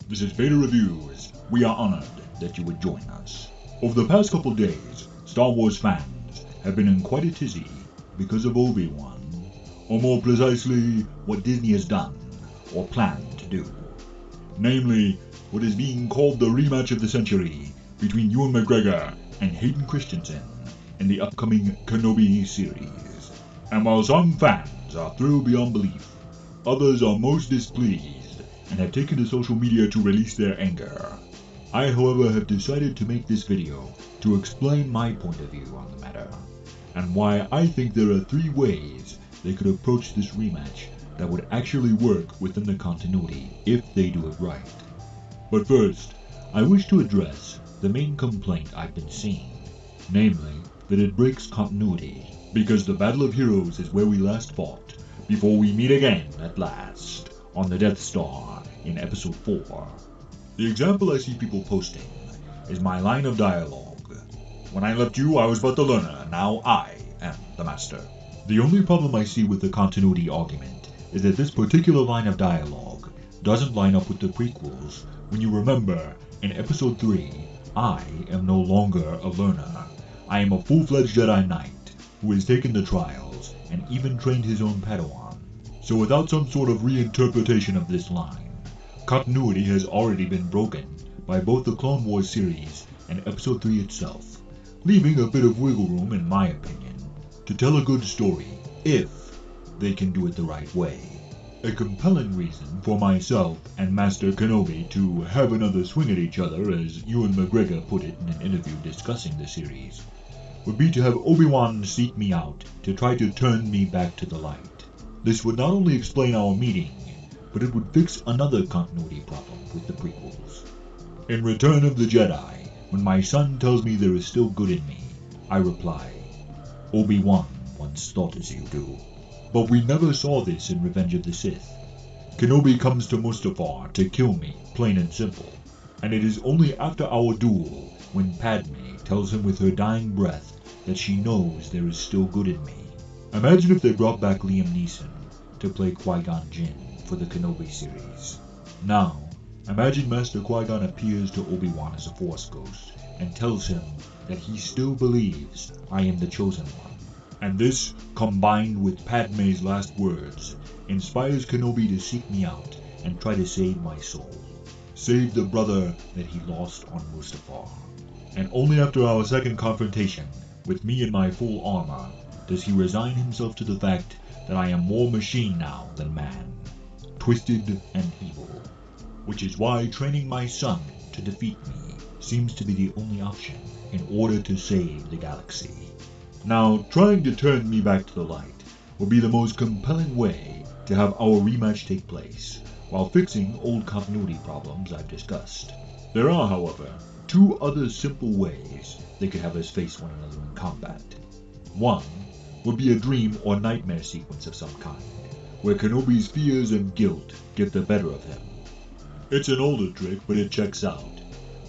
This is Vader Reviews. We are honored that you would join us. Over the past couple days, Star Wars fans have been in quite a tizzy because of Obi-Wan, or more precisely, what Disney has done, or planned to do. Namely, what is being called the rematch of the century between Ewan McGregor and Hayden Christensen in the upcoming Kenobi series. And while some fans are thrilled beyond belief, others are most displeased and have taken to social media to release their anger. I, however, have decided to make this video to explain my point of view on the matter, and why I think there are 3 ways they could approach this rematch that would actually work within the continuity if they do it right. But first, I wish to address the main complaint I've been seeing, namely that it breaks continuity, because the Battle of Heroes is where we last fought before we meet again at last on the Death Star in Episode 4. The example I see people posting is my line of dialogue. When I left you, I was but the learner, now I am the master. The only problem I see with the continuity argument is that this particular line of dialogue doesn't line up with the prequels when you remember, in Episode 3, I am no longer a learner. I am a full-fledged Jedi Knight who has taken the trials and even trained his own Padawan. So without some sort of reinterpretation of this line, continuity has already been broken by both the Clone Wars series and Episode 3 itself, leaving a bit of wiggle room, in my opinion, to tell a good story if they can do it the right way. A compelling reason for myself and Master Kenobi to have another swing at each other, as Ewan McGregor put it in an interview discussing the series, would be to have Obi-Wan seek me out to try to turn me back to the light. This would not only explain our meeting, but it would fix another continuity problem with the prequels. In Return of the Jedi, when my son tells me there is still good in me, I reply, Obi-Wan once thought as you do. But we never saw this in Revenge of the Sith. Kenobi comes to Mustafar to kill me, plain and simple, and it is only after our duel when Padme tells him with her dying breath that she knows there is still good in me. Imagine if they brought back Liam Neeson to play Qui-Gon Jinn for the Kenobi series. Now, imagine Master Qui-Gon appears to Obi-Wan as a Force ghost and tells him that he still believes I am the chosen one. And this, combined with Padme's last words, inspires Kenobi to seek me out and try to save my soul. Save the brother that he lost on Mustafar. And only after our second confrontation, with me in my full armor, does he resign himself to the fact that I am more machine now than man, twisted and evil. Which is why training my son to defeat me seems to be the only option in order to save the galaxy. Now, trying to turn me back to the light will be the most compelling way to have our rematch take place, while fixing old continuity problems I've discussed. There are, however, 2 other simple ways they could have us face one another in combat. One would be a dream or nightmare sequence of some kind, where Kenobi's fears and guilt get the better of him. It's an older trick, but it checks out.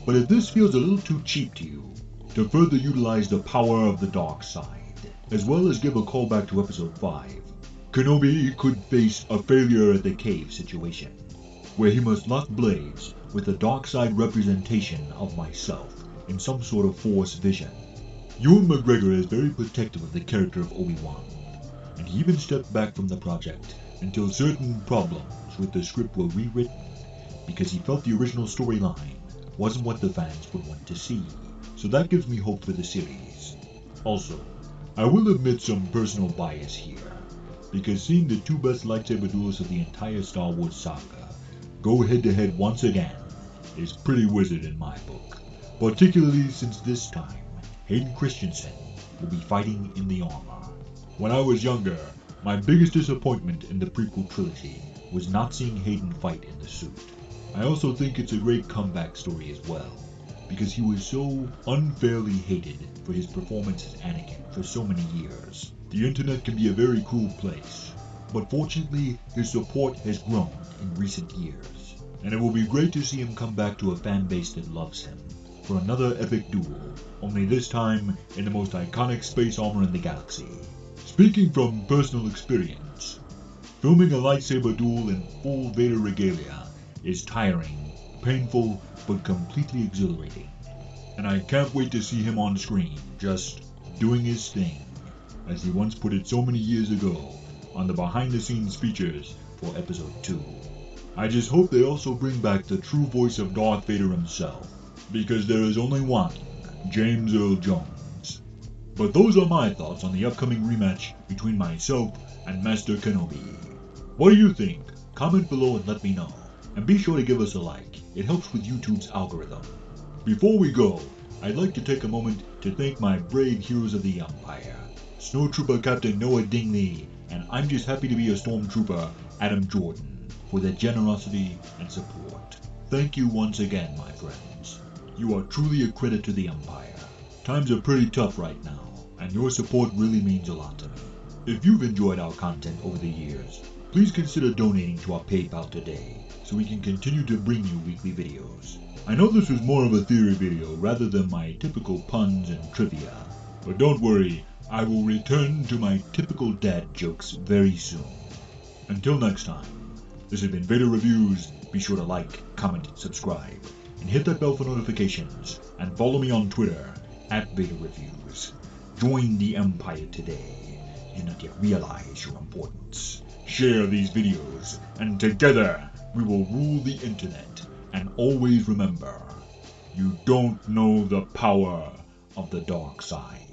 But if this feels a little too cheap to you, to further utilize the power of the dark side, as well as give a callback to Episode 5, Kenobi could face a failure at the cave situation, where he must lock blades with the dark side representation of myself in some sort of Force vision. Ewan McGregor is very protective of the character of Obi-Wan, and he even stepped back from the project until certain problems with the script were rewritten, because he felt the original storyline wasn't what the fans would want to see. So that gives me hope for the series. Also, I will admit some personal bias here, because seeing the 2 best lightsaber duels of the entire Star Wars saga go head-to-head once again is pretty wizard in my book, particularly since this time Hayden Christensen will be fighting in the armor. When I was younger, my biggest disappointment in the prequel trilogy was not seeing Hayden fight in the suit. I also think it's a great comeback story as well, because he was so unfairly hated for his performance as Anakin for so many years. The internet can be a very cruel place, but fortunately his support has grown in recent years, and it will be great to see him come back to a fan base that loves him for another epic duel, only this time in the most iconic space armor in the galaxy. Speaking from personal experience, filming a lightsaber duel in full Vader regalia is tiring painful but completely exhilarating. And I can't wait to see him on screen, just doing his thing, as he once put it so many years ago on the behind-the-scenes features for Episode 2. I just hope they also bring back the true voice of Darth Vader himself, because there is only one, James Earl Jones. But those are my thoughts on the upcoming rematch between myself and Master Kenobi. What do you think? Comment below and let me know. And be sure to give us a like, it helps with YouTube's algorithm. Before we go, I'd like to take a moment to thank my brave heroes of the Empire, Snowtrooper Captain Noah Dingley, and I'm just happy to be a Stormtrooper, Adam Jordan, for their generosity and support. Thank you once again, my friends. You are truly a credit to the Empire. Times are pretty tough right now, and your support really means a lot to me. If you've enjoyed our content over the years, please consider donating to our PayPal today, so we can continue to bring you weekly videos. I know this was more of a theory video rather than my typical puns and trivia, but don't worry, I will return to my typical dad jokes very soon. Until next time, this has been Vader Reviews. Be sure to like, comment, subscribe, and hit that bell for notifications, and follow me on Twitter @Vader Reviews. Join the Empire today. You do not yet realize your importance. Share these videos, and together we will rule the internet. And always remember, you don't know the power of the dark side.